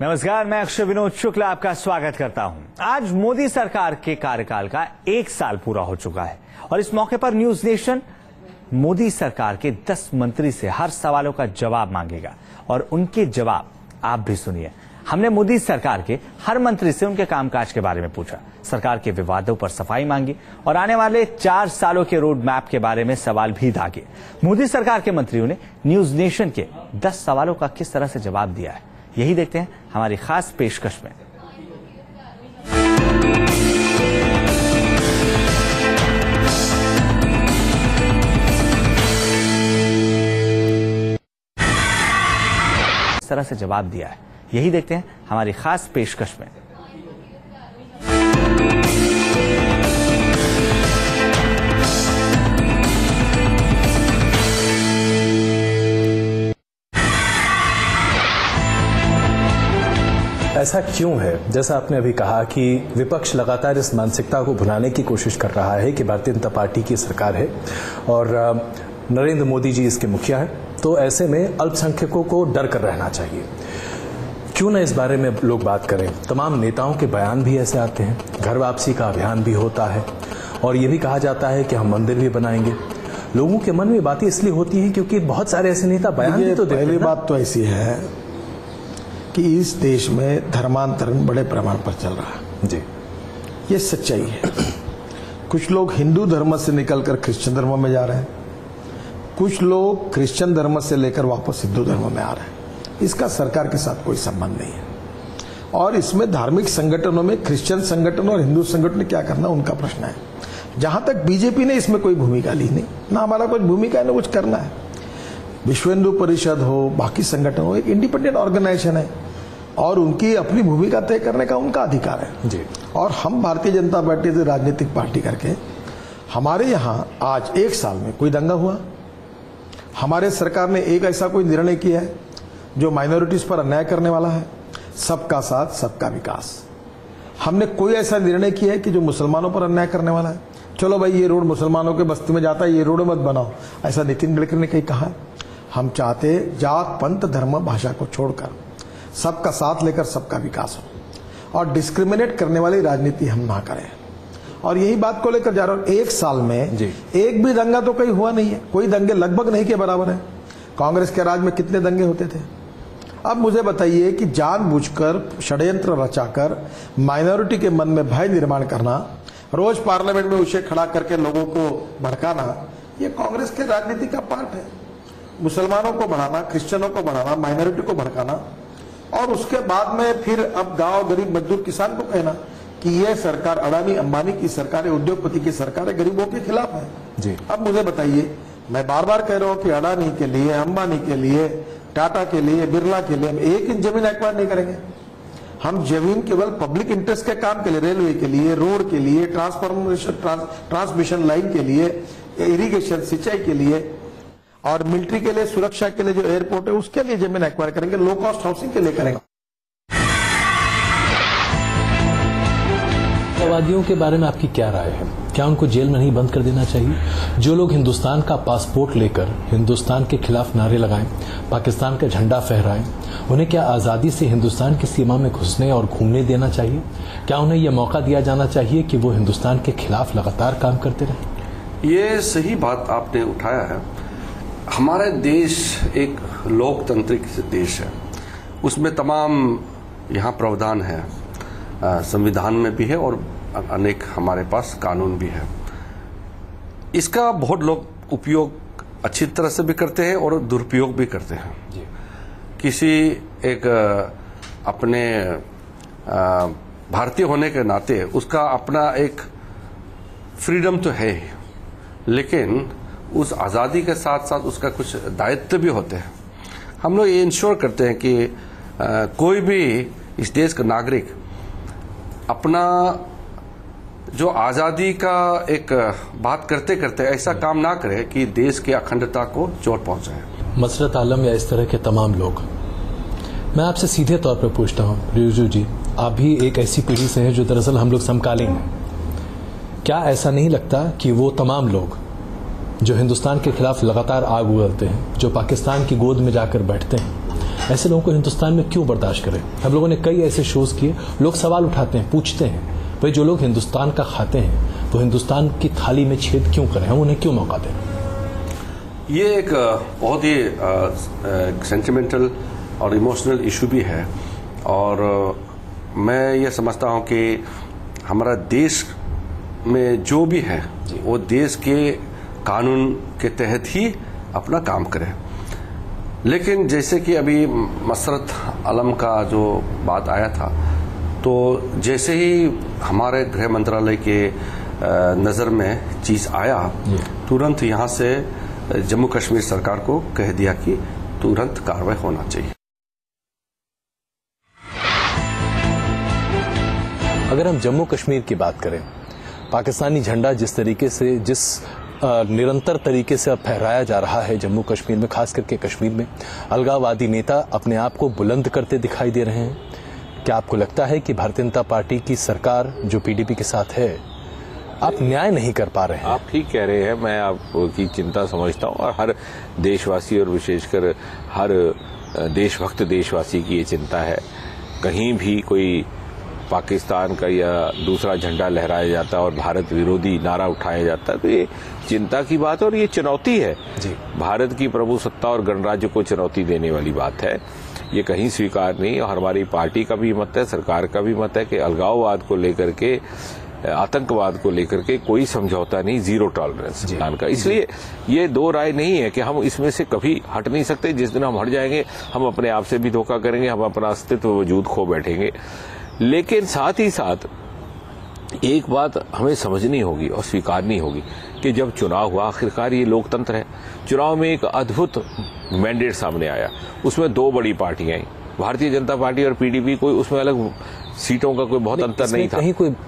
नमस्कार, मैं अक्षय विनोद शुक्ल आपका स्वागत करता हूं। आज मोदी सरकार के कार्यकाल का 1 साल पूरा हो चुका है और इस मौके पर न्यूज नेशन मोदी सरकार के 10 मंत्री से हर सवालों का जवाब मांगेगा और उनके जवाब आप भी सुनिए। हमने मोदी सरकार के हर मंत्री से उनके कामकाज के बारे में पूछा, सरकार के विवादों पर सफाई मांगी और आने वाले 4 सालों के रोड मैप के बारे में सवाल भी दागे। मोदी सरकार के मंत्रियों ने न्यूज नेशन के 10 सवालों का किस तरह से जवाब दिया है, यही देखते हैं हमारी खास पेशकश में। इस तरह से जवाब दिया है, यही देखते हैं हमारी खास पेशकश में। ऐसा क्यों है? जैसा आपने अभी कहा कि विपक्ष लगातार इस मानसिकता को भुलाने की कोशिश कर रहा है कि भारतीय जनता पार्टी की सरकार है और नरेंद्र मोदी जी इसके मुखिया हैं, तो ऐसे में अल्पसंख्यकों को डर कर रहना चाहिए। क्यों ना इस बारे में लोग बात करें। तमाम नेताओं के बयान भी ऐसे आते हैं, घर वापसी का अभियान भी होता है और ये भी कहा जाता है कि हम मंदिर भी बनाएंगे। लोगों के मन में बातें इसलिए होती हैं क्योंकि बहुत सारे ऐसे नेता बयान भी तो देते हैं। पहली बात तो ऐसी है कि इस देश में धर्मांतरण बड़े प्रमाण पर चल रहा है जी, ये सच्चाई है। कुछ लोग हिंदू धर्म से निकलकर क्रिश्चियन धर्म में जा रहे हैं, कुछ लोग क्रिश्चियन धर्म से लेकर वापस हिंदू धर्म में आ रहे हैं। इसका सरकार के साथ कोई संबंध नहीं है और इसमें धार्मिक संगठनों में क्रिश्चियन संगठन और हिंदू संगठन ने क्या करना उनका प्रश्न है। जहां तक बीजेपी ने इसमें कोई भूमिका ली नहीं, ना हमारा कोई भूमिका है ना कुछ करना है। विश्व हिंदू परिषद हो, बाकी संगठन हो, एक इंडिपेंडेंट ऑर्गेनाइजेशन है और उनकी अपनी भूमिका तय करने का उनका अधिकार है जी। और हम भारतीय जनता पार्टी से राजनीतिक पार्टी करके हमारे यहाँ आज 1 साल में कोई दंगा हुआ? हमारे सरकार ने एक ऐसा कोई निर्णय किया है जो माइनॉरिटीज पर अन्याय करने वाला है? सबका साथ सबका विकास। हमने कोई ऐसा निर्णय किया है कि जो मुसलमानों पर अन्याय करने वाला है? चलो भाई, ये रोड मुसलमानों के बस्ती में जाता है, ये रोड मत बनाओ, ऐसा नितिन गडकरी ने कहीं कहा है? हम चाहते जात पंथ धर्म भाषा को छोड़कर सबका साथ लेकर सबका विकास हो और डिस्क्रिमिनेट करने वाली राजनीति हम ना करें और यही बात को लेकर जा रहा हूं। 1 साल में एक भी दंगा तो कहीं हुआ नहीं है, कोई दंगे लगभग नहीं के बराबर है। कांग्रेस के राज में कितने दंगे होते थे? अब मुझे बताइए कि जानबूझकर षड्यंत्र रचाकर माइनॉरिटी के मन में भय निर्माण करना, रोज पार्लियामेंट में उसे खड़ा करके लोगों को भड़काना, ये कांग्रेस के राजनीति का पार्ट है। मुसलमानों को बढ़ाना, क्रिश्चियनों को बढ़ाना, माइनॉरिटी को भड़काना और उसके बाद में फिर अब गांव गरीब मजदूर किसान को कहना कि यह सरकार अडानी अंबानी की सरकार है, उद्योगपति की सरकार है, गरीबों के खिलाफ है जी। अब मुझे बताइए, मैं बार बार कह रहा हूं कि अडानी के लिए, अंबानी के लिए, टाटा के लिए, बिरला के लिए हम 1 इंच जमीन एक्वायर नहीं करेंगे। हम जमीन केवल पब्लिक इंटरेस्ट के काम के लिए, रेलवे के लिए, रोड के लिए, ट्रांसमिशन लाइन के लिए, इरिगेशन सिंचाई के लिए और मिलिट्री के लिए, सुरक्षा के लिए जो एयरपोर्ट है उसके लिए जमीन एक्वायर करेंगे, लो कॉस्ट हाउसिंग के लिए करेंगे। माओवादियों के बारे में आपकी क्या राय है? क्या उनको जेल में नहीं बंद कर देना चाहिए? जो लोग हिंदुस्तान का पासपोर्ट लेकर हिंदुस्तान के खिलाफ नारे लगाएं, पाकिस्तान का झंडा फहराएं, उन्हें क्या आजादी से हिंदुस्तान की सीमा में घुसने और घूमने देना चाहिए? क्या उन्हें यह मौका दिया जाना चाहिए कि वो हिंदुस्तान के खिलाफ लगातार काम करते रहें? ये सही बात आपने उठाया है। हमारा देश एक लोकतांत्रिक देश है, उसमें तमाम यहाँ प्रावधान है, संविधान में भी है और अनेक हमारे पास कानून भी है। इसका बहुत लोग उपयोग अच्छी तरह से भी करते हैं और दुरुपयोग भी करते हैं जी। किसी एक अपने भारतीय होने के नाते उसका अपना एक फ्रीडम तो है ही, लेकिन उस आज़ादी के साथ साथ उसका कुछ दायित्व भी होते हैं। हम लोग ये इंश्योर करते हैं कि कोई भी इस देश का नागरिक अपना जो आज़ादी का एक बात करते करते ऐसा काम ना करे कि देश की अखंडता को चोट पहुंचाए। मसरत आलम या इस तरह के तमाम लोग, मैं आपसे सीधे तौर पर पूछता हूं, रिजू जी, आप भी एक ऐसी पीढ़ी से हैं जो दरअसल हम लोग समकालीन हैं। क्या ऐसा नहीं लगता कि वो तमाम लोग जो हिंदुस्तान के खिलाफ लगातार आग उगलते हैं, जो पाकिस्तान की गोद में जाकर बैठते हैं, ऐसे लोगों को हिंदुस्तान में क्यों बर्दाश्त करें? हम लोगों ने कई ऐसे शोज किए, लोग सवाल उठाते हैं, पूछते हैं, भाई जो लोग हिंदुस्तान का खाते हैं वो हिंदुस्तान की थाली में छेद क्यों करें, हम उन्हें क्यों मौका दें? ये एक बहुत ही सेंटिमेंटल और इमोशनल इशू भी है, और मैं ये समझता हूँ कि हमारा देश में जो भी है वो देश के कानून के तहत ही अपना काम करे। लेकिन जैसे कि अभी मसरत आलम का जो बात आया था, तो जैसे ही हमारे गृह मंत्रालय के नज़र में चीज़ आया, तुरंत यहाँ से जम्मू कश्मीर सरकार को कह दिया कि तुरंत कार्रवाई होना चाहिए। अगर हम जम्मू कश्मीर की बात करें, पाकिस्तानी झंडा जिस तरीके से, जिस निरंतर तरीके से अब फहराया जा रहा है जम्मू कश्मीर में, खास करके कश्मीर में, अलगाववादी नेता अपने आप को बुलंद करते दिखाई दे रहे हैं। क्या आपको लगता है कि भारतीय जनता पार्टी की सरकार जो पीडीपी के साथ है, आप न्याय नहीं कर पा रहे हैं? आप ठीक कह रहे हैं, मैं आपकी चिंता समझता हूं, और हर देशवासी और विशेषकर हर देशभक्त देशवासी की ये चिंता है। कहीं भी कोई पाकिस्तान का या दूसरा झंडा लहराया जाता है और भारत विरोधी नारा उठाया जाता है, तो ये चिंता की बात और ये चुनौती है जी। भारत की प्रभुसत्ता और गणराज्य को चुनौती देने वाली बात है, ये कहीं स्वीकार नहीं। और हमारी पार्टी का भी मत है, सरकार का भी मत है कि अलगाववाद को लेकर के, आतंकवाद को लेकर के कोई समझौता नहीं, जीरो टॉलरेंस प्लान का। इसलिए ये दो राय नहीं है कि हम इसमें से कभी हट नहीं सकते। जिस दिन हम हट जाएंगे हम अपने आप से भी धोखा करेंगे, हम अपना अस्तित्व वजूद खो बैठेंगे। लेकिन साथ ही साथ एक बात हमें समझनी होगी और स्वीकारनी होगी कि जब चुनाव हुआ, आखिरकार ये लोकतंत्र है, चुनाव में एक अद्भुत मैंडेट सामने आया, उसमें दो बड़ी पार्टियां आई, भारतीय जनता पार्टी और पीडीपी। कोई उसमें अलग सीटों का कोई बहुत अंतर नहीं था,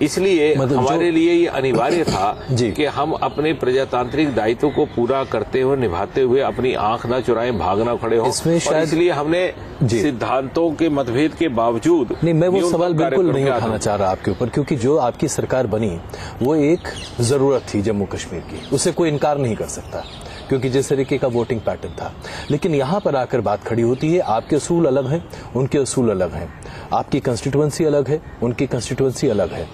इसलिए हमारे लिए ये अनिवार्य था कि हम अपने प्रजातांत्रिक दायित्व को पूरा करते हुए, निभाते हुए अपनी आंख ना चुराएं, भागना खड़े हो। इसलिए हमने सिद्धांतों के मतभेद के बावजूद, नहीं, मैं वो सवाल बिल्कुल नहीं उठाना चाह रहा आपके ऊपर, क्योंकि जो आपकी सरकार बनी वो एक जरूरत थी जम्मू कश्मीर की, उससे कोई इनकार नहीं कर सकता, क्योंकि जिस तरीके का वोटिंग पैटर्न था। लेकिन यहां पर आकर बात खड़ी होती है, आपके असूल अलग हैं, उनके असूल अलग हैं, आपकी कंस्टिट्यूएंसी अलग है, उनकी कंस्टिट्यूएंसी अलग है,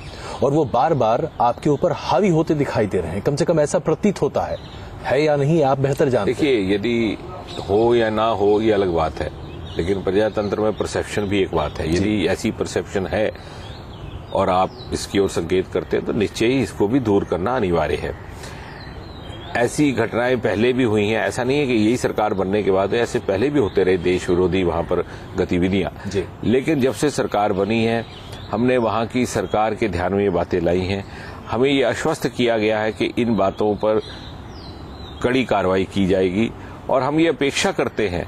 और वो बार बार आपके ऊपर हावी होते दिखाई दे रहे हैं। कम से कम ऐसा प्रतीत होता है या नहीं, आप बेहतर जानते हैं। देखिए, यदि हो या ना हो ये अलग बात है, लेकिन प्रजातंत्र में परसेप्शन भी एक बात है। यदि ऐसी परसेप्शन है और आप इसकी ओर संकेत करते हैं, तो निश्चय ही इसको भी दूर करना अनिवार्य है। ऐसी घटनाएं पहले भी हुई हैं, ऐसा नहीं है कि यही सरकार बनने के बाद, ऐसे पहले भी होते रहे देश विरोधी वहां पर गतिविधियां। लेकिन जब से सरकार बनी है, हमने वहां की सरकार के ध्यान में ये बातें लाई हैं। हमें ये आश्वस्त किया गया है कि इन बातों पर कड़ी कार्रवाई की जाएगी, और हम ये अपेक्षा करते हैं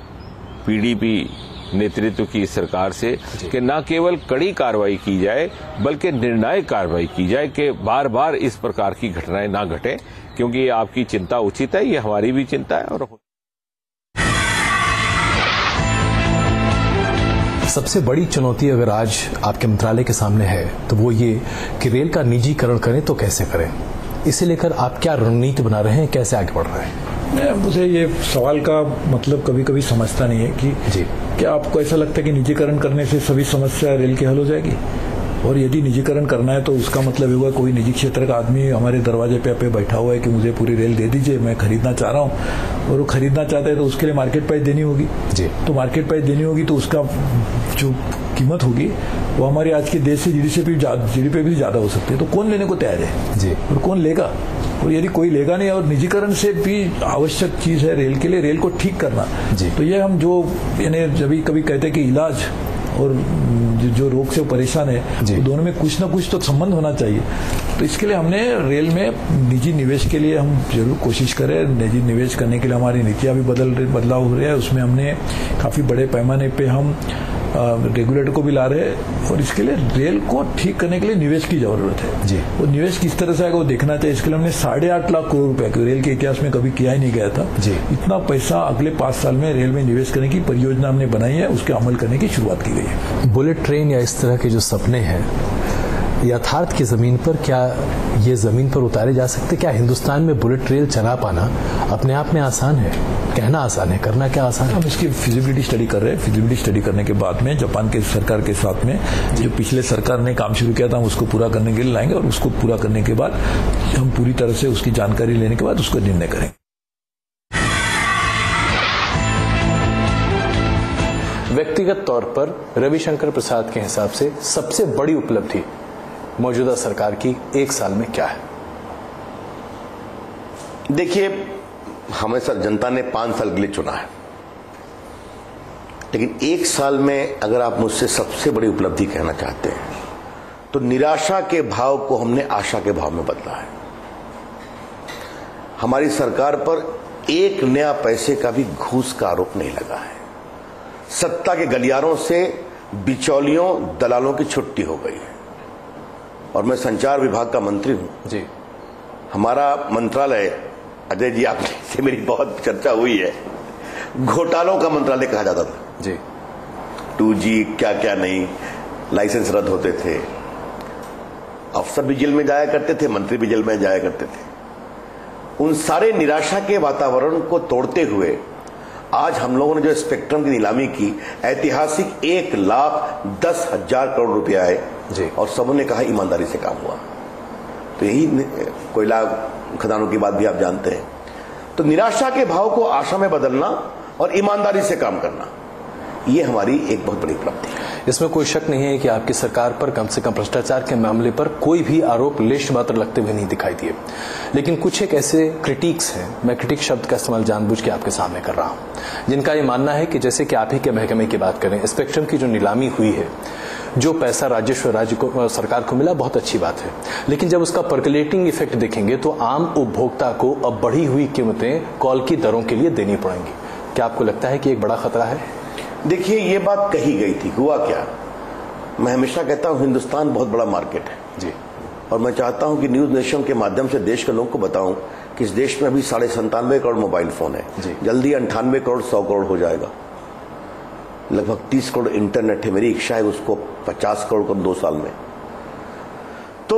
पीडीपी नेतृत्व की सरकार से कि न केवल कड़ी कार्रवाई की जाए, बल्कि निर्णायक कार्रवाई की जाए कि बार बार इस प्रकार की घटनाएं ना घटें, क्योंकि ये आपकी चिंता उचित है, ये हमारी भी चिंता है। और सबसे बड़ी चुनौती अगर आज आपके मंत्रालय के सामने है तो वो ये कि रेल का निजीकरण करें तो कैसे करें, इसे लेकर आप क्या रणनीति बना रहे हैं, कैसे आगे बढ़ रहे हैं? मुझे ये सवाल का मतलब कभी कभी समझता नहीं है कि क्या आपको ऐसा लगता है कि निजीकरण करने से सभी समस्या रेल की हल हो जाएगी? और यदि निजीकरण करना है तो उसका मतलब होगा कोई निजी क्षेत्र का आदमी हमारे दरवाजे पे बैठा हुआ है कि मुझे पूरी रेल दे दीजिए, मैं खरीदना चाह रहा हूँ, और वो खरीदना चाहता है तो उसके लिए मार्केट प्राइस देनी होगी। तो मार्केट प्राइस देनी होगी तो उसका जो कीमत होगी वो हमारे आज के देश से जीडीपी भी ज्यादा हो सकती है। तो कौन लेने को तैयार है और कौन लेगा? और यदि कोई लेगा नहीं, और निजीकरण से भी आवश्यक चीज है रेल के लिए, रेल को ठीक करना। तो ये हम जो यानी जब कभी कहते हैं कि इलाज और जो रोग से परेशान है, तो दोनों में कुछ ना कुछ तो संबंध होना चाहिए। तो इसके लिए हमने रेल में निजी निवेश के लिए हम जरूर कोशिश करें। निजी निवेश करने के लिए हमारी नीतियां भी बदलाव हो रही है, उसमें हमने काफी बड़े पैमाने पे हम रेगुलेटर को भी ला रहे हैं, और इसके लिए रेल को ठीक करने के लिए निवेश की जरूरत है। वो निवेश किस तरह से आएगा वो देखना चाहिए। इसके लिए हमने 8.5 लाख करोड़ रुपए, रेल के इतिहास में कभी किया ही नहीं गया था, इतना पैसा अगले 5 साल में रेल में निवेश करने की परियोजना हमने बनाई है, उसके अमल करने की शुरुआत की गई है। बुलेट ट्रेन या इस तरह के जो सपने हैं, यथार्थ की ज़मीन पर क्या ये ज़मीन पर उतारे जा सकते? क्या हिंदुस्तान में बुलेट रेल चला पाना अपने आप में आसान है? कहना आसान है, करना क्या आसान है? हम इसकी फिजिबिलिटी स्टडी कर रहे हैं। फिजिबिलिटी स्टडी करने के बाद में जापान के सरकार के साथ में जो पिछले सरकार ने काम शुरू किया था, हम उसको पूरा करने के लिए लाएंगे और उसको पूरा करने के बाद हम पूरी तरह से उसकी जानकारी लेने के बाद उसका निर्णय करेंगे। व्यक्तिगत तौर पर रविशंकर प्रसाद के हिसाब से सबसे बड़ी उपलब्धि मौजूदा सरकार की 1 साल में क्या है? देखिए, हमें सर जनता ने 5 साल के लिए चुना है, लेकिन 1 साल में अगर आप मुझसे सबसे बड़ी उपलब्धि कहना चाहते हैं तो निराशा के भाव को हमने आशा के भाव में बदला है। हमारी सरकार पर एक नया पैसे का भी घूस का आरोप नहीं लगा है। सत्ता के गलियारों से बिचौलियों दलालों की छुट्टी हो गई है। और मैं संचार विभाग का मंत्री हूं जी। हमारा मंत्रालय, अजय जी आपसे से मेरी बहुत चर्चा हुई है, घोटालों का मंत्रालय कहा जाता था जी। 2G क्या क्या नहीं, लाइसेंस रद्द होते थे, अफसर भी जेल में जाया करते थे, मंत्री भी जेल में जाया करते थे। उन सारे निराशा के वातावरण को तोड़ते हुए आज हम लोगों ने जो स्पेक्ट्रम की नीलामी की, ऐतिहासिक 1,10,000 करोड़ रुपए आए जी। और सबों ने कहा ईमानदारी से काम हुआ। तो यही कोयला खदानों की बात भी आप जानते हैं। तो निराशा के भाव को आशा में बदलना और ईमानदारी से काम करना, ये हमारी एक बहुत बड़ी उपलब्धि है। इसमें कोई शक नहीं है कि आपकी सरकार पर कम से कम भ्रष्टाचार के मामले पर कोई भी आरोप लेश मात्र लगते हुए नहीं दिखाई दिए। लेकिन कुछ एक ऐसे क्रिटिक्स हैं, मैं क्रिटिक शब्द का इस्तेमाल जानबूझ के आपके सामने कर रहा हूं, जिनका ये मानना है कि जैसे कि आप ही के महकमे की बात करें, स्पेक्ट्रम की जो नीलामी हुई है, जो पैसा राज्य को सरकार को मिला, बहुत अच्छी बात है। लेकिन जब उसका पर्कुलेटिंग इफेक्ट देखेंगे तो आम उपभोक्ता को अब बढ़ी हुई कीमतें कॉल की दरों के लिए देनी पड़ेंगी। क्या आपको लगता है कि एक बड़ा खतरा है? देखिए, ये बात कही गई थी, हुआ क्या? मैं हमेशा कहता हूं हिंदुस्तान बहुत बड़ा मार्केट है जी। और मैं चाहता हूं कि न्यूज नेशन के माध्यम से देश के लोगों को बताऊं कि इस देश में अभी 97.5 करोड़ मोबाइल फोन है जी। जल्दी 98 करोड़ 100 करोड़ हो जाएगा। लगभग 30 करोड़ इंटरनेट है। मेरी इच्छा है उसको 50 करोड़ को 2 साल में। तो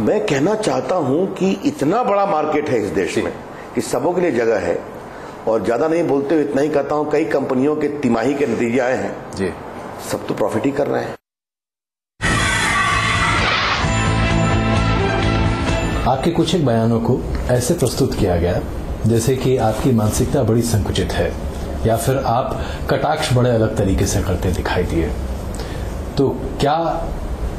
मैं कहना चाहता हूं कि इतना बड़ा मार्केट है इस देश में कि सबों के लिए जगह है। और ज्यादा नहीं बोलते हुए इतना ही कहता हूं, कई कंपनियों के तिमाही के नतीजे आए हैं जी। सब तो प्रॉफिट ही कर रहे हैं। आपके कुछ एक बयानों को ऐसे प्रस्तुत किया गया जैसे कि आपकी मानसिकता बड़ी संकुचित है या फिर आप कटाक्ष बड़े अलग तरीके से करते दिखाई दिए। तो क्या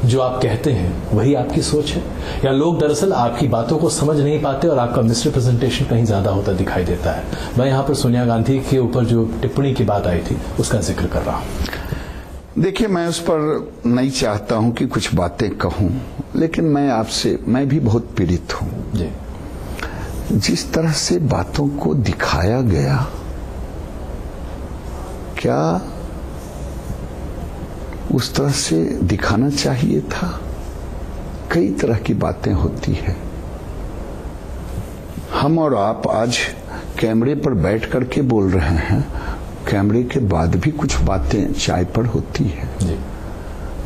जो आप कहते हैं वही आपकी सोच है, या लोग दरअसल आपकी बातों को समझ नहीं पाते और आपका मिसरिप्रेजेंटेशन कहीं ज्यादा होता दिखाई देता है? मैं यहाँ पर सोनिया गांधी के ऊपर जो टिप्पणी की बात आई थी उसका जिक्र कर रहा हूं। देखिए, मैं उस पर नहीं चाहता हूं कि कुछ बातें कहूं, लेकिन मैं भी बहुत पीड़ित हूं जी। जिस तरह से बातों को दिखाया गया, क्या उस तरह से दिखाना चाहिए था? कई तरह की बातें होती है। हम और आप आज कैमरे पर बैठ करके बोल रहे हैं, कैमरे के बाद भी कुछ बातें चाय पर होती है जी।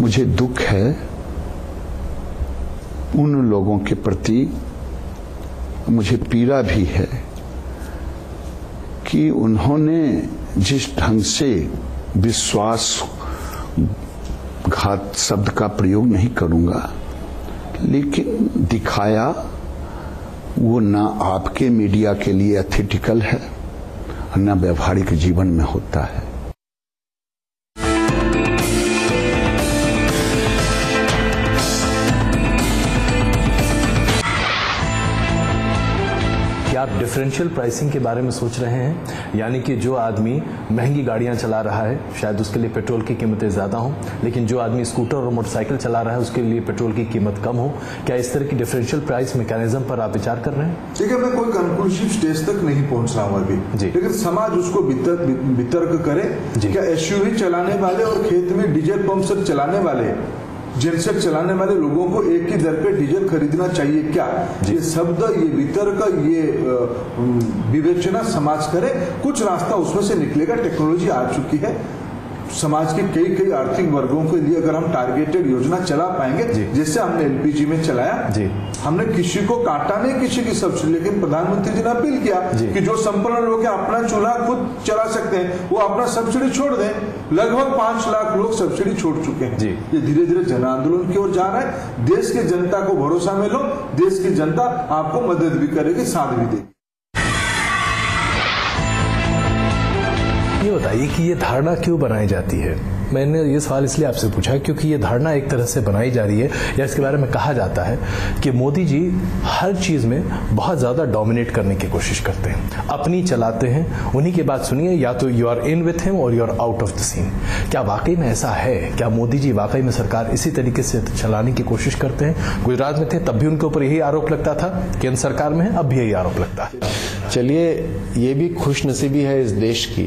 मुझे दुख है उन लोगों के प्रति, मुझे पीड़ा भी है कि उन्होंने जिस ढंग से विश्वास घात शब्द का प्रयोग नहीं करूंगा, लेकिन दिखाया वो ना आपके मीडिया के लिए एथिकल है और ना व्यवहारिक जीवन में होता है। आप डिफरेंशियल प्राइसिंग के बारे में सोच रहे हैं, यानी कि जो आदमी महंगी गाड़ियां चला रहा है शायद उसके लिए पेट्रोल की कीमतें ज्यादा हों, लेकिन जो आदमी स्कूटर और मोटरसाइकिल चला रहा है उसके लिए पेट्रोल की कीमत कम हो? क्या इस तरह की डिफरेंशियल प्राइस मैकेनिज्म पर आप विचार कर रहे हैं? देखिए, मैं कोई कंक्लूसिव स्टेज तक नहीं पहुंच रहा हूं अभी, लेकिन समाज उसको वितर्क करे। क्या एसयूवी चलाने वाले और खेत में डीजल पंप से चलाने वाले, जेनसेट चलाने वाले लोगों को एक ही दर पे डीजल खरीदना चाहिए क्या? ये शब्द, ये वितर्क, ये विवेचना समाज करे, कुछ रास्ता उसमें से निकलेगा। टेक्नोलॉजी आ चुकी है, समाज के कई कई आर्थिक वर्गों के लिए अगर हम टारगेटेड योजना चला पाएंगे, जैसे हमने एलपीजी में चलाया, हमने किसी को काटा नहीं किसी की सब्सिडी, लेकिन प्रधानमंत्री जी ने अपील किया कि जो संपन्न लोग अपना चूल्हा खुद चला सकते हैं वो अपना सब्सिडी छोड़ दें। लगभग 5 लाख लोग सब्सिडी छोड़ चुके हैं। ये धीरे धीरे जन आंदोलन की ओर जा रहा है। देश की जनता को भरोसा में लो, देश की जनता आपको मदद भी करेगी, साथ भी देगी। ये बताइए कि ये धारणा क्यों बनाई जाती है? मैंने ये सवाल इसलिए आपसे पूछा क्योंकि ये धारणा एक तरह से बनाई जा रही है, या इसके बारे में कहा जाता है कि मोदी जी हर चीज में बहुत ज्यादा डोमिनेट करने की कोशिश करते हैं, अपनी चलाते हैं, उन्हीं की बात सुनिए, या तो you are in with him और you are out of the scene. क्या वाकई में ऐसा है? क्या मोदी जी वाकई में सरकार इसी तरीके से चलाने की कोशिश करते हैं? गुजरात में थे तब भी उनके ऊपर यही आरोप लगता था, केंद्र सरकार में है अब भी यही आरोप लगता है। चलिए, ये भी खुशनसीबी है इस देश की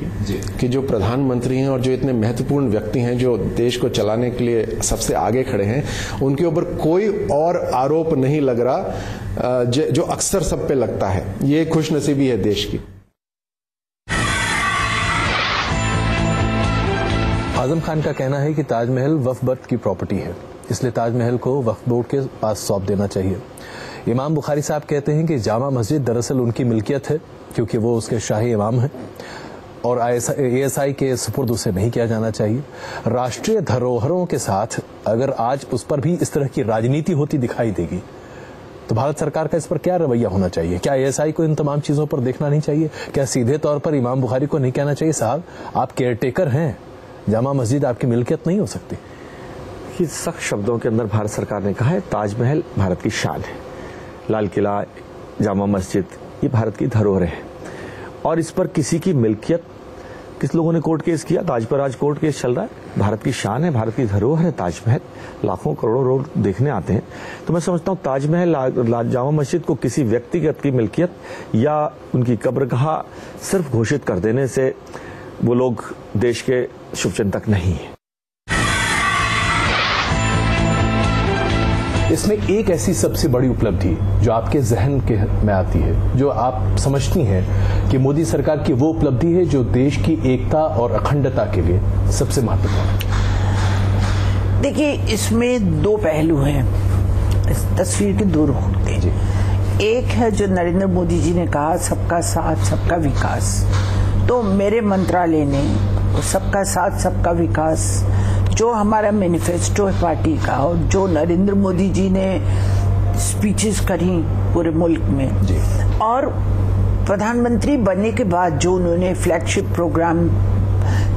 कि जो प्रधानमंत्री हैं और जो इतने महत्वपूर्ण व्यक्ति हैं जो देश को चलाने के लिए सबसे आगे खड़े हैं, उनके ऊपर कोई और आरोप नहीं लग रहा जो अक्सर सब पे लगता है। ये खुशनसीबी है देश की। आजम खान का कहना है कि ताजमहल वक्फ बोर्ड की प्रॉपर्टी है, इसलिए ताजमहल को वक्फ बोर्ड के पास सौंप देना चाहिए। इमाम बुखारी साहब कहते हैं कि जामा मस्जिद दरअसल उनकी मिल्कियत है क्योंकि वो उसके शाही इमाम हैं और ASI के सुपुर्द उसे नहीं किया जाना चाहिए। राष्ट्रीय धरोहरों के साथ अगर आज उस पर भी इस तरह की राजनीति होती दिखाई देगी तो भारत सरकार का इस पर क्या रवैया होना चाहिए? क्या ASI को इन तमाम चीजों पर देखना नहीं चाहिए? क्या सीधे तौर पर इमाम बुखारी को नहीं कहना चाहिए साहब आप केयरटेकर हैं, जामा मस्जिद आपकी मिल्कियत नहीं हो सकती? सख्त शब्दों के अंदर भारत सरकार ने कहा है ताजमहल भारत की शान है, लाल किला, जामा मस्जिद ये भारत की धरोहर है और इस पर किसी की मिल्कियत, किस लोगों ने कोर्ट केस किया तो आज पर आज कोर्ट केस चल रहा है। भारत की शान है, भारत की धरोहर है ताजमहल, लाखों करोड़ों लोग देखने आते हैं। तो मैं समझता हूँ ताजमहल, जामा मस्जिद को किसी व्यक्तिगत की मिल्कियत या उनकी कब्रगाह सिर्फ घोषित कर देने से वो लोग देश के शुभचिंतक नहीं है। इसमें एक ऐसी सबसे बड़ी उपलब्धि जो आपके जहन में आती है, जो आप समझती हैं कि मोदी सरकार की वो उपलब्धि है जो देश की एकता और अखंडता के लिए सबसे महत्वपूर्ण है। देखिए, इसमें 2 पहलू हैं, इस तस्वीर के 2 रुख होते हैं। एक है जो नरेंद्र मोदी जी ने कहा सबका साथ सबका विकास, तो मेरे मंत्रालय ने सबका साथ सबका विकास जो हमारा मैनिफेस्टो है पार्टी का और जो नरेंद्र मोदी जी ने स्पीचेस करी पूरे मुल्क में जी। और प्रधानमंत्री बनने के बाद जो उन्होंने फ्लैगशिप प्रोग्राम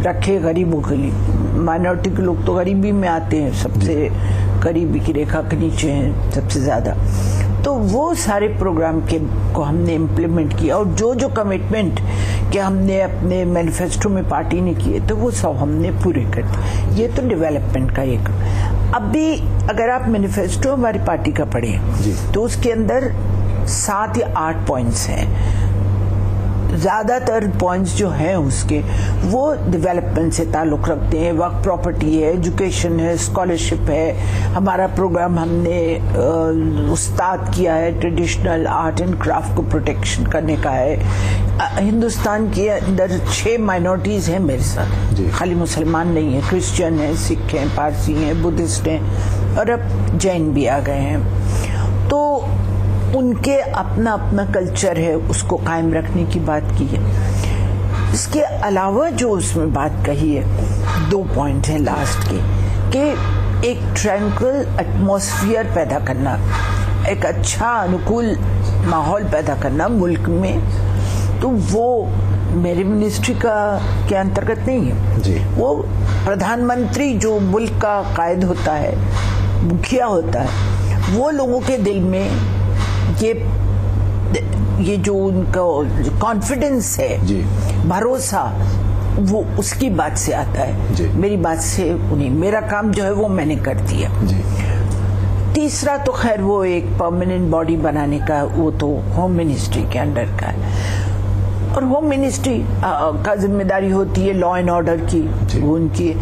रखे गरीबों के लिए, माइनॉरिटी के लोग तो गरीबी में आते हैं, सबसे गरीबी की रेखा के नीचे हैं सबसे ज्यादा, तो वो सारे प्रोग्राम को हमने इम्प्लीमेंट किया और जो जो कमिटमेंट कि हमने अपने मैनिफेस्टो में पार्टी ने किए तो वो सब हमने पूरे कर दिए। ये तो डेवलपमेंट का एक। अब भी अगर आप मैनिफेस्टो हमारी पार्टी का पढ़ें तो उसके अंदर 7 या 8 पॉइंट्स हैं। ज्यादातर पॉइंट्स जो हैं उसके वो डेवलपमेंट से ताल्लुक रखते हैं, वर्क प्रॉपर्टी है, एजुकेशन है, स्कॉलरशिप है। हमारा प्रोग्राम हमने उस्ताद किया है, ट्रेडिशनल आर्ट एंड क्राफ्ट को प्रोटेक्शन करने का है। हिंदुस्तान के अंदर 6 माइनॉरिटीज हैं मेरे साथ, खाली मुसलमान नहीं है, क्रिश्चियन है, सिख हैं, पारसी हैं, बुद्धिस्ट हैं और अब जैन भी आ गए हैं। तो उनके अपना अपना कल्चर है, उसको कायम रखने की बात की है। इसके अलावा जो उसमें बात कही है, 2 पॉइंट है लास्ट के कि एक ट्रैंक्विल एटमॉस्फेयर पैदा करना, एक अच्छा अनुकूल माहौल पैदा करना मुल्क में, तो वो मेरी मिनिस्ट्री के अंतर्गत नहीं है जी। वो प्रधानमंत्री जो मुल्क का कायद होता है, मुखिया होता है, वो लोगों के दिल में ये जो उनका कॉन्फिडेंस है, भरोसा, वो उसकी बात से आता है, मेरी बात से उन्हें। मेरा काम जो है वो मैंने कर दिया जी। तीसरा तो खैर वो एक परमानेंट बॉडी बनाने का, वो तो होम मिनिस्ट्री के अंडर का है और होम मिनिस्ट्री का जिम्मेदारी होती है लॉ एंड ऑर्डर की, वो उनकी।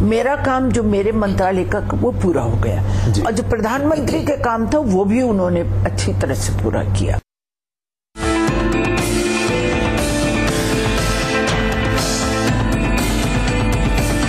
मेरा काम जो मेरे मंत्रालय का वो पूरा हो गया और जो प्रधानमंत्री के काम था वो भी उन्होंने अच्छी तरह से पूरा किया।